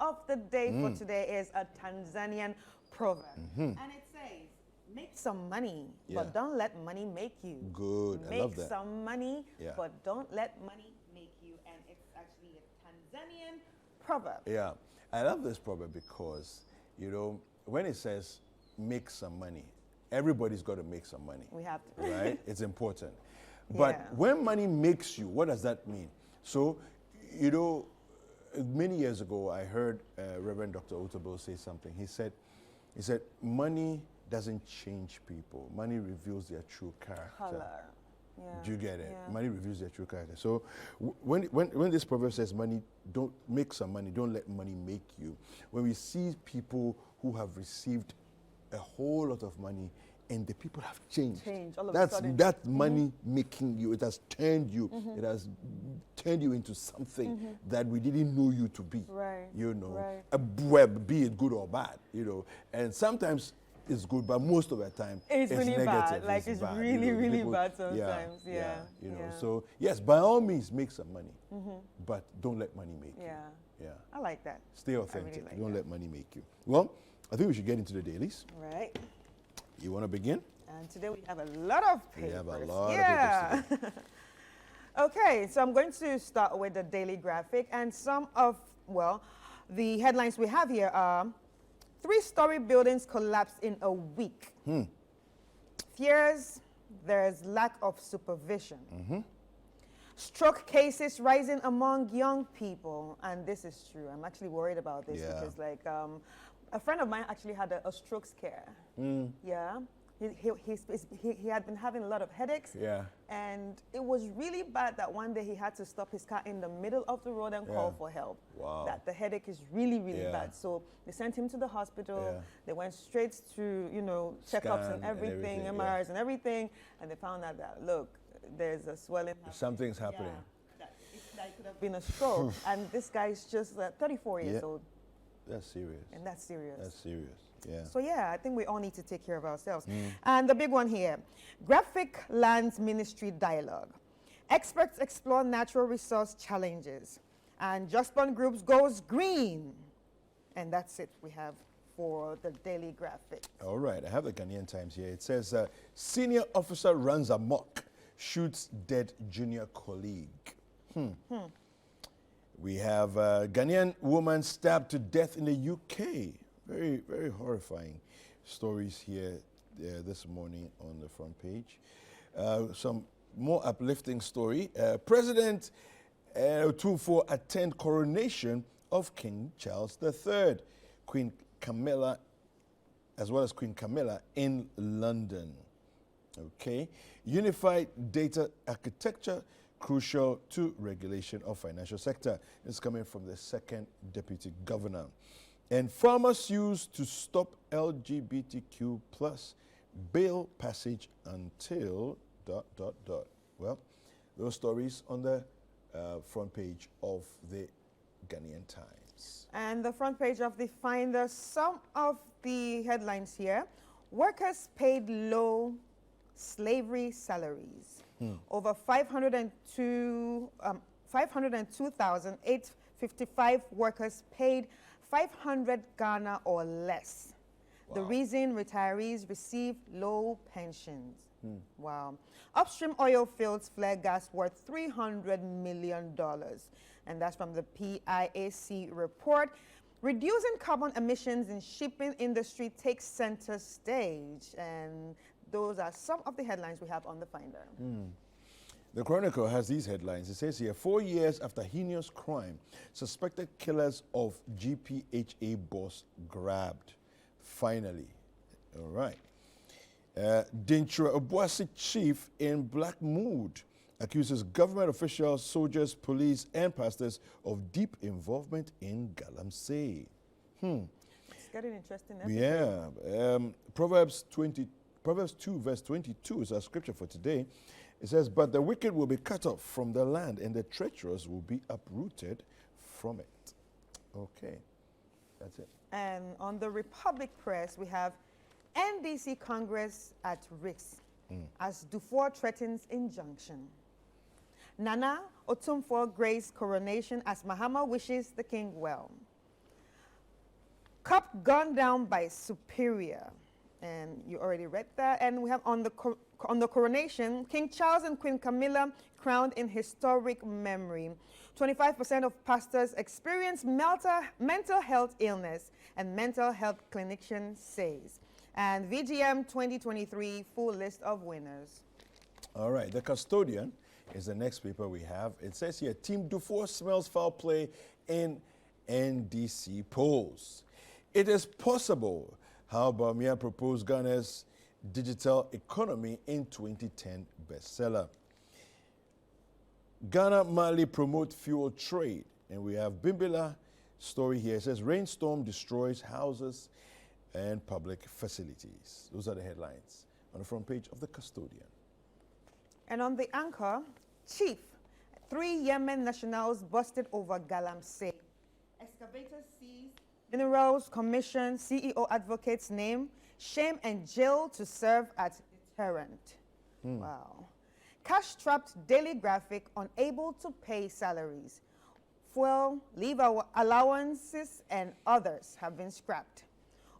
of the day for today is a Tanzanian proverb. And it says, make some money, but don't let money make you. Good. I love that. Make some money, Yeah. but don't let money make you. And it's actually a Tanzanian proverb. Yeah. I love this proverb because, you know, when it says make some money, everybody's got to make some money. We have to. Right? It's important. But Yeah. when money makes you, what does that mean? So, you know, many years ago, I heard Reverend Dr. Otabil say something. He said, money doesn't change people. Money reveals their true character. Color. Yeah. Do you get it? Yeah. Money reveals their true character. So when this proverb says money, don't make some money, don't let money make you. When we see people who have received a whole lot of money and the people have changed. All of a sudden. That money making you, it has turned you, it has turned you into something that we didn't know you to be. Right. You know, Right. be it good or bad, you know. And sometimes it's good, but most of the time It's really negative. bad. Like it's bad, really, you know. really People- bad sometimes. Yeah. you know. Yeah. So yes, by all means, make some money, but don't let money make Yeah. you. Yeah. I like that. Stay authentic. like don't that. let money make you. Well, I think we should get into the dailies. Right. You want to begin? And today we have a lot of papers. We have a lot yeah. of papers Okay, so I'm going to start with the daily graphic, and some of, well, the headlines we have here are 3-story buildings collapse in a week. Fears there's lack of supervision. Stroke cases rising among young people, and this is true. I'm actually worried about this Yeah. because, like, a friend of mine actually had a stroke scare. Yeah, he had been having a lot of headaches. Yeah. And it was really bad that one day he had to stop his car in the middle of the road and call for help. Wow. That the headache is really, really Yeah. bad. So they sent him to the hospital. Yeah. They went straight to, you know, checkups Scan and and everything, everything, MRIs and everything. And they found out that, look, there's a swelling. Something's happening. Yeah, that could have been a stroke. And this guy's just 34 years Yeah. old. That's serious. And that's serious. That's serious. Yeah. So yeah, I think we all need to take care of ourselves. And the big one here, Graphic Lands Ministry dialogue. Experts explore natural resource challenges. And Just Bond Groups goes green. And that's it we have for the daily graphic. All right, I have the Ghanaian Times here. It says, senior officer runs amok, shoots dead junior colleague. We have a Ghanaian woman stabbed to death in the UK. Very, very horrifying stories here this morning on the front page. Some more uplifting story. President Tufo attend coronation of King Charles III. Queen Camilla, as well as Queen Camilla in London. Okay. Unified data architecture crucial to regulation of financial sector. It's coming from the second deputy governor. And farmers used to stop LGBTQ plus bill passage until ... Well, those stories on the front page of the Ghanaian Times. And the front page of the Finder, some of the headlines here. Workers paid low slavery salaries. Over 502,855 workers paid 500 Ghana or less. The reason retirees receive low pensions. Wow. Upstream oil fields flare gas worth $300 million. And that's from the PIAC report. Reducing carbon emissions in shipping industry takes center stage. And those are some of the headlines we have on the Finder. The Chronicle has these headlines. It says here, 4 years after heinous crime, suspected killers of GPHA boss grabbed. Finally. All right. Dintra Obuasi chief in black mood accuses government officials, soldiers, police, and pastors of deep involvement in Galamsey. It's getting interesting. Yeah. Proverbs 2 verse 22 is our scripture for today. It says, but the wicked will be cut off from the land and the treacherous will be uprooted from it. Okay. That's it. And on the Republic Press, we have NDC Congress at risk as Dufour threatens injunction. Nana Otumfuo graced coronation as Mahama wishes the king well. Cup gunned down by Superior. And you already read that. And we have on the coronation, King Charles and Queen Camilla crowned in historic memory. 25% of pastors experience mental health illness, and mental health clinician says. And VGM 2023 full list of winners. All right, The Custodian is the next paper we have. It says here, Team Dufour smells foul play in NDC polls. It is possible how Bawumia proposed Ghana's digital economy in 2010 bestseller. Ghana Mali promote fuel trade. And we have Bimbila story here. It says rainstorm destroys houses and public facilities. Those are the headlines on the front page of The Custodian. And on the anchor, Chief, 3 Yemen nationals busted over Galamsey. Excavators seized. Minerals Commission CEO advocate's name, shame and jail to serve as deterrent. Wow. Cash-strapped Daily Graphic unable to pay salaries. Fuel, leave allowances, and others have been scrapped.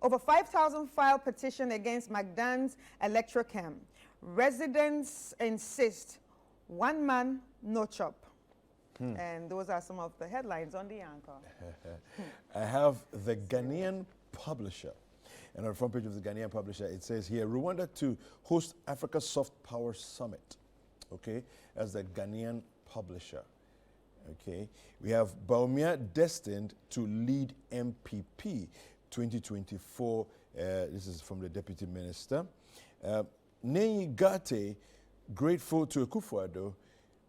Over 5,000 file petition against McDonald's Electrochem. Residents insist, one man, no chop. And those are some of the headlines on the anchor. I have the Ghanaian Publisher. And on the front page of the Ghanaian Publisher, it says here, Rwanda to host Africa Soft Power Summit. Okay, as the Ghanaian Publisher. Okay, we have Bawumia destined to lead MPP 2024. This is from the Deputy Minister. Nenyi Gate grateful to Akufo-Addo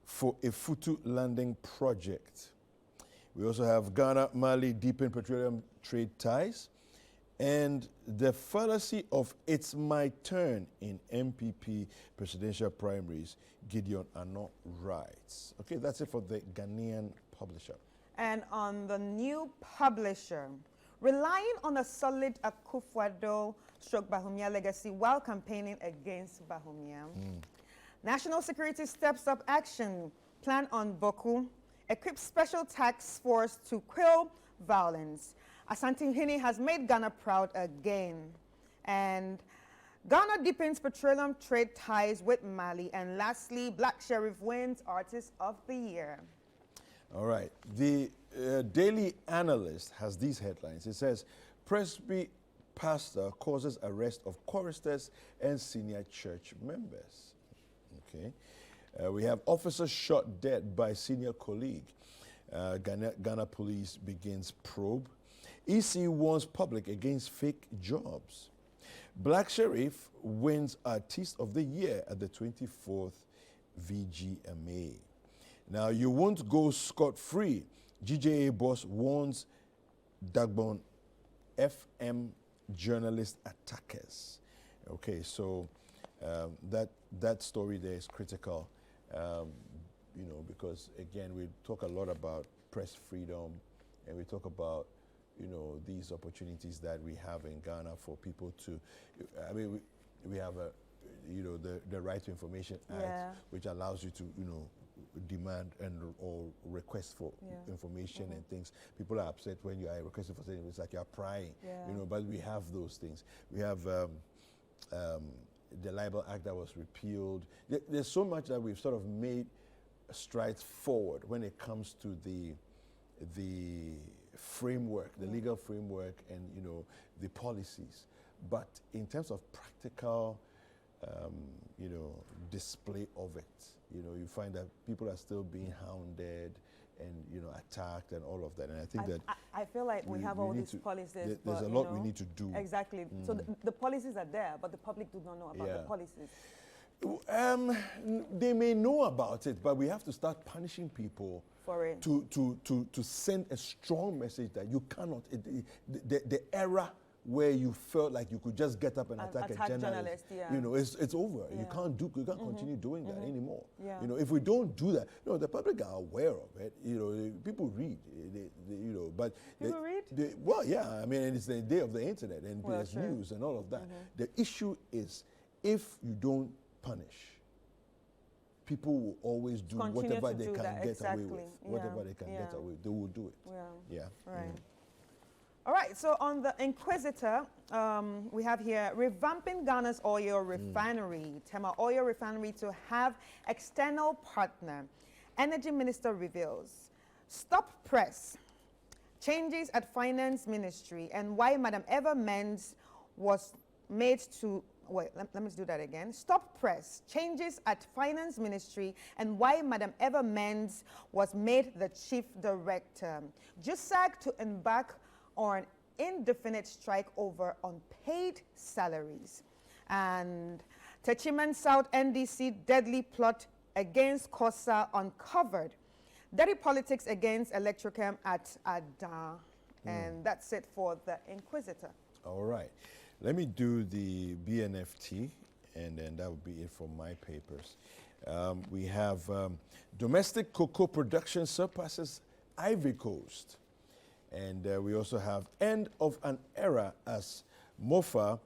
for a Futu landing project. We also have Ghana, Mali deepen petroleum trade ties, and the fallacy of it's my turn in MPP presidential primaries, Gideon Ano writes. Okay, that's it for the Ghanaian Publisher. And on the New Publisher, relying on a solid Akufo-Addo stroke Bawumia legacy while campaigning against Bawumia. National Security steps up action, plan on Boku, equips special task force to quell violence. Asante Hini has made Ghana proud again. And Ghana deepens petroleum trade ties with Mali. And lastly, Black Sheriff wins Artist of the Year. All right. The Daily Analyst has these headlines. It says, Presby pastor causes arrest of choristers and senior church members. Okay. We have officer shot dead by senior colleague. Ghana police begins probe. EC warns public against fake jobs. Black Sheriff wins Artist of the Year at the 24th VGMA. Now, you won't go scot-free. GJA boss warns Dagbon FM journalist attackers. Okay, so that story there is critical, you know, because again, we talk a lot about press freedom, and we talk about, you know, these opportunities that we have in Ghana for people to, I mean, we have a, you know, the Right to Information Act, which allows you to, you know, demand and or request for information and things. People are upset when you are requesting for something. It's like you're prying, you know. But we have those things. We have the Libel Act that was repealed. There's so much that we've sort of made strides forward when it comes to the framework, the legal framework, and, you know, the policies. But in terms of practical, you know, display of it, you know, you find that people are still being hounded and, you know, attacked and all of that. And I think I feel like we have all these policies. There's a lot we need to do. Exactly. So the policies are there, but the public do not know about the policies. They may know about it, but we have to start punishing people for it. To send a strong message that you cannot. The era where you felt like you could just get up and attack a journalist, you know, it's over. You can't continue doing that anymore. You know, if we don't do that, you know, the public are aware of it. You know, people read, you know, but people read. Well, yeah, I mean, it's the day of the internet and there's news and all of that. The issue is, if you don't punish, people will always do whatever they can get away with. Whatever they can get away with, they will do it. Right. Mm. All right. So on the Inquisitor, we have here revamping Ghana's oil refinery, Tema Oil Refinery to have external partner. Energy Minister reveals. Stop press. Changes at Finance Ministry and why Madam Eva Menz was made to, wait, let me do that again. Stop press. Changes at Finance Ministry and why Madam Eva Menz was made the Chief Director. JUSAG to embark on indefinite strike over unpaid salaries. And Techiman South NDC deadly plot against COSA uncovered. Dirty politics against Electrochem at Ada. And that's it for the Inquisitor. All right. Let me do the BNFT, and then that would be it for my papers. We have domestic cocoa production surpasses Ivory Coast. And we also have end of an era as MOFA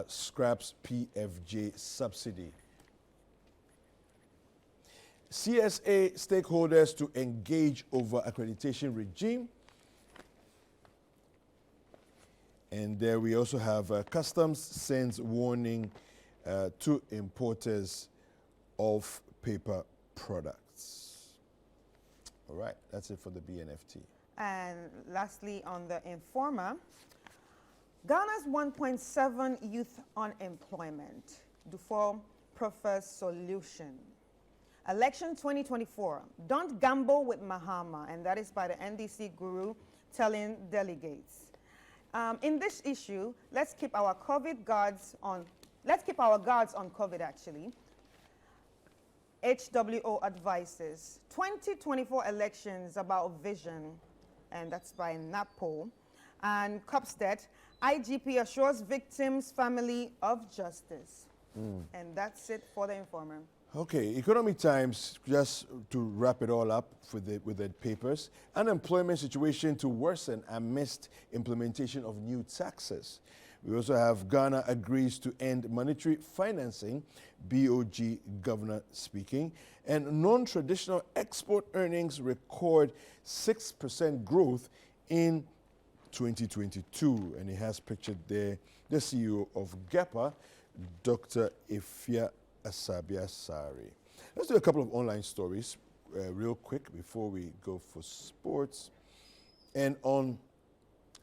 scraps PFJ subsidy. CSA stakeholders to engage over accreditation regime. And there we also have customs sends warning to importers of paper products. All right, that's it for the BNFT. And lastly, on the Informer, Ghana's 1.7 youth unemployment. Dufour prefers solution. Election 2024, don't gamble with Mahama, and that is by the NDC guru telling delegates. In this issue, let's keep our guards on COVID actually. HWO advises 2024 elections about vision, and that's by NAPO. And Copstead, IGP assures victims' family of justice. And that's it for the Informer. Okay, Economic Times, just to wrap it all up with the papers. Unemployment situation to worsen amidst implementation of new taxes. We also have Ghana agrees to end monetary financing, BOG governor speaking. And non-traditional export earnings record 6% growth in 2022. And he has pictured there the CEO of GEPA, Dr. Ifya Asabia Sari. Let's do a couple of online stories real quick before we go for sports. And on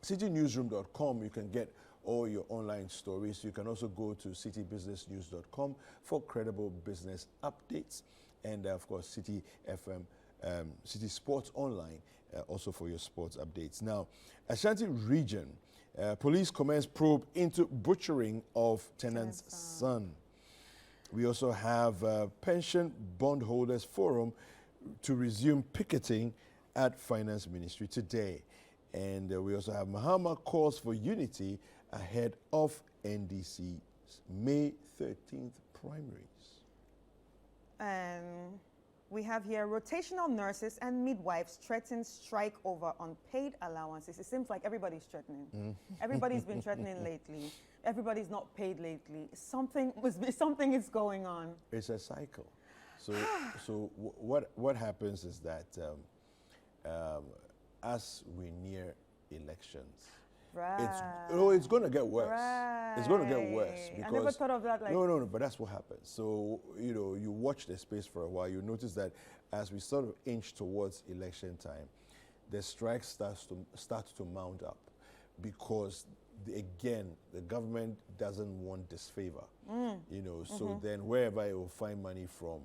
citynewsroom.com, you can get all your online stories. You can also go to citybusinessnews.com for credible business updates. And of course, City FM, City Sports Online, also for your sports updates. Now, Ashanti region, police commence probe into butchering of tenant's son. We also have Pension Bondholders Forum to resume picketing at Finance Ministry today. And we also have Mahama calls for unity ahead of NDC's May 13th primaries. And we have here rotational nurses and midwives threaten strike over unpaid allowances. It seems like everybody's threatening. Everybody's been threatening lately. Everybody's not paid lately. Something is going on. It's a cycle. So what happens is that as we near elections, it's going to get worse. Right. It's going to get worse because I never thought of that. No, but that's what happens. So you watch the space for a while. You notice that as we sort of inch towards election time, the strike starts to mount up because again the government doesn't want disfavor. So then wherever it will find money from,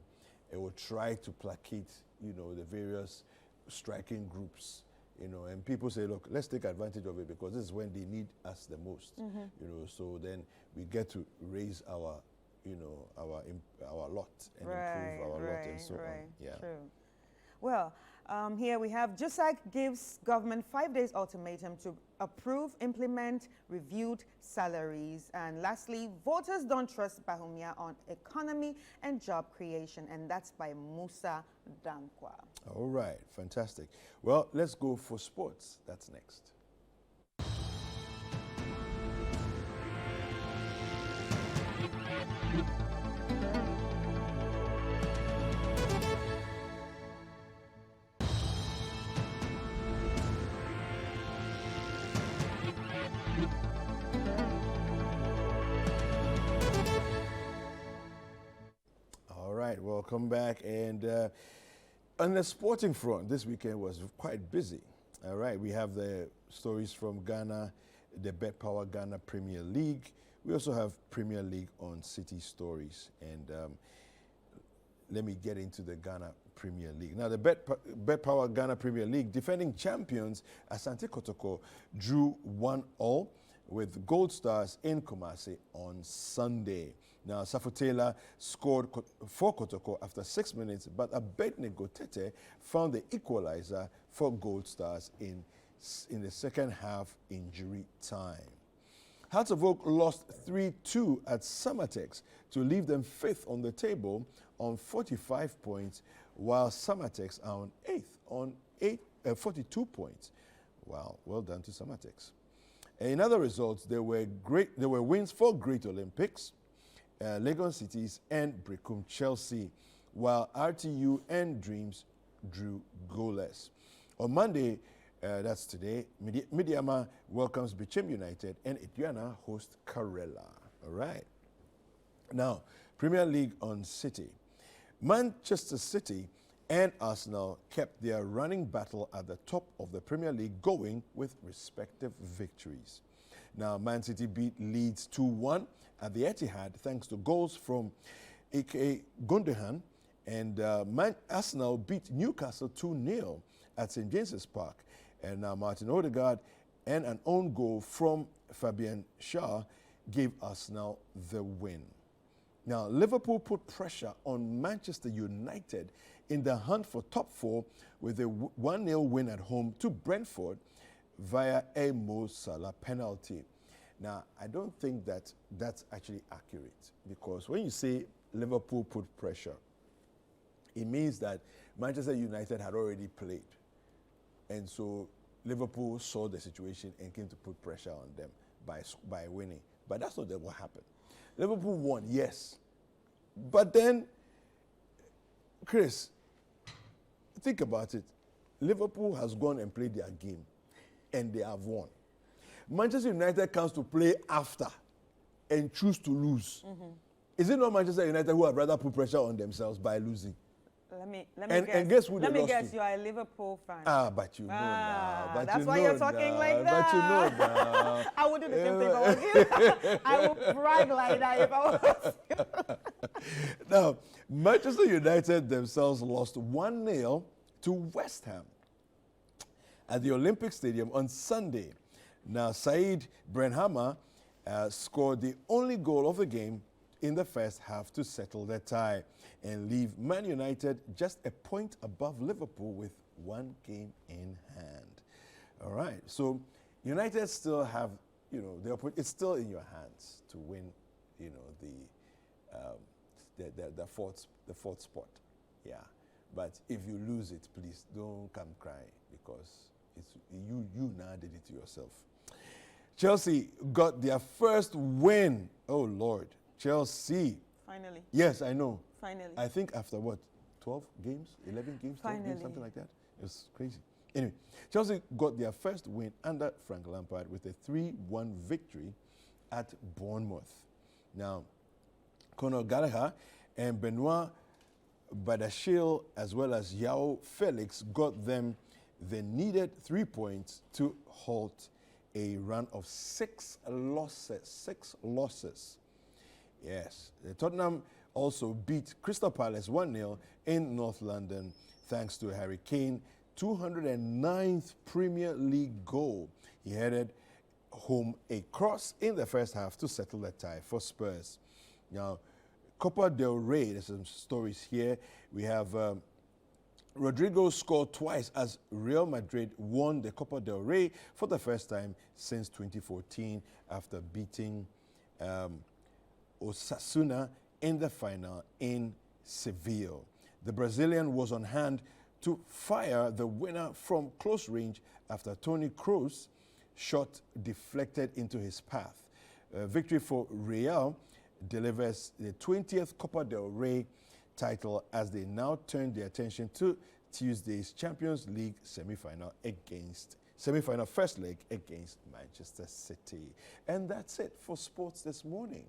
it will try to placate the various striking groups. And people say, look, let's take advantage of it because this is when they need us the most. So then we get to raise our lot and improve our lot and so on. Yeah. True. Well, here we have JUSAG gives government 5 days ultimatum to approve, implement reviewed salaries. And lastly, voters don't trust Bahumia on economy and job creation. And that's by Musa Dankwa. All right, fantastic. Well, let's go for sports. That's next. welcome back. And on the sporting front, this weekend was quite busy. All right, we have the stories from Ghana, the Bet Power Ghana Premier League. We also have Premier League on Citi stories. And let me get into the Ghana Premier League. Now, the Bet Power Ghana Premier League, defending champions Asante Kotoko drew 1-1 with Gold Stars in Kumasi on Sunday. Now, Safo Taylor scored for Kotoko after 6 minutes, but Abednego Tete found the equalizer for Gold Stars in the second half injury time. Hearts of Oak lost 3-2 at Samatex to leave them 5th on the table on 45 points, while Samatex are on 8th on 42 points. Wow, well done to Samatex. In other results, there were wins for Great Olympics, Lagos Cities and Brecum Chelsea, while RTU and Dreams drew goalless. On Monday, that's today, Midiama welcomes Bichim United and Aduana host Karela. All right. Now, Premier League on Citi. Manchester City and Arsenal kept their running battle at the top of the Premier League going with respective victories. Now, Man City beat Leeds 2-1 at the Etihad thanks to goals from A.K. Gundogan, and Arsenal beat Newcastle 2-0 at St. James's Park. And now Martin Odegaard and an own goal from Fabian Schär gave Arsenal the win. Now, Liverpool put pressure on Manchester United in the hunt for top 4 with a 1-0 win at home to Brentford via a Mo Salah penalty. Now, I don't think that that's actually accurate, because when you say Liverpool put pressure, it means that Manchester United had already played. And so Liverpool saw the situation and came to put pressure on them by winning. But that's not what happened. Liverpool won, yes. But then, Chris, think about it. Liverpool has gone and played their game, and they have won. Manchester United comes to play after and choose to lose. Mm-hmm. Is it not Manchester United who would rather put pressure on themselves by losing? Let me guess. guess. And guess who they let me lost guess, to? you are a Liverpool fan. But you know now. But that's you why know you're talking now. like that. But you know now. I would do the same thing if I was you. I would brag like that if I was you. Now, Manchester United themselves lost 1-0 to West Ham at the Olympic Stadium on Sunday. Now, Said Brenhammer scored the only goal of the game in the first half to settle the tie and leave Man United just a point above Liverpool with 1 game in hand. All right, so United still have, it's still in your hands to win, the fourth spot. Yeah, but if you lose it, please don't come crying, because it's you now did it to yourself. Chelsea got their first win. Oh, Lord. Chelsea. Finally. Yes, I know. Finally. I think after what, 12 games, 11 games, 12 games, something like that. It was crazy. Anyway, Chelsea got their first win under Frank Lampard with a 3-1 victory at Bournemouth. Now, Conor Gallagher and Benoit Badiashile, as well as João Felix, got them the needed 3 points to halt a run of 6 losses. 6 losses. Yes. Tottenham also beat Crystal Palace 1-0 in North London thanks to Harry Kane 209th Premier League goal. He headed home a cross in the first half to settle the tie for Spurs. Now, Copa del Rey, there's some stories here. We have Rodrigo scored twice as Real Madrid won the Copa del Rey for the first time since 2014 after beating Osasuna in the final in Seville. The Brazilian was on hand to fire the winner from close range after Toni Kroos shot deflected into his path. Victory for Real delivers the 20th Copa del Rey title as they now turn their attention to Tuesday's Champions League semi-final first leg against Manchester City. And that's it for sports this morning.